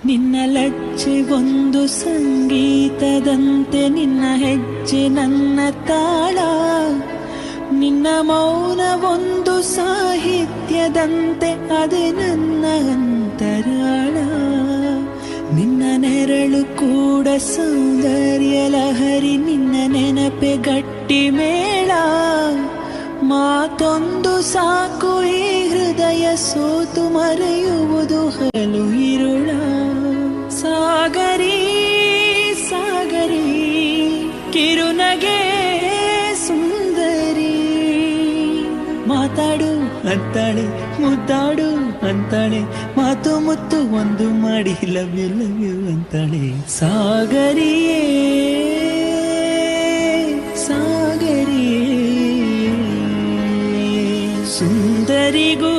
ನಿನ್ನ ಲಜ್ಜೆ ಒಂದು ಸಂಗೀತದಂತೆ, ನಿನ್ನ ಹೆಜ್ಜೆ ನನ್ನ ತಾಳ, ನಿನ್ನ ಮೌನ ಒಂದು ಸಾಹಿತ್ಯದಂತೆ, ಅದೇ ನನ್ನ ಅಂತರಾಳ. ನಿನ್ನ ನೆರಳು ಕೂಡ ಸೌಂದರ್ಯ ಲಹರಿ, ನಿನ್ನ ನೆನಪೆ ಗಟ್ಟಿ ಮೇಳ. ಮಾತೊಂದು ಸಾಕು ಈ ಹೃದಯ ಸೋತು ಮರೆಯುವುದು ಹಲು ಇರುಳ. ಸಾಗರಿ ಸಾಗರಿ ಕಿರುನಗೆ ಸುಂದರಿ, ಮಾತಾಡು ಅಂತಾಳೆ, ಮುದ್ದಾಡು ಅಂತಾಳೆ, ಮಾತು ಮುತ್ತು ಒಂದು ಮಾಡಿ ಲವ್ ಯು ಅಂತಾಳೆ. ಸಾಗರಿಯೇ ಸಾಗರಿಯೇ ಸುಂದರಿಗೂ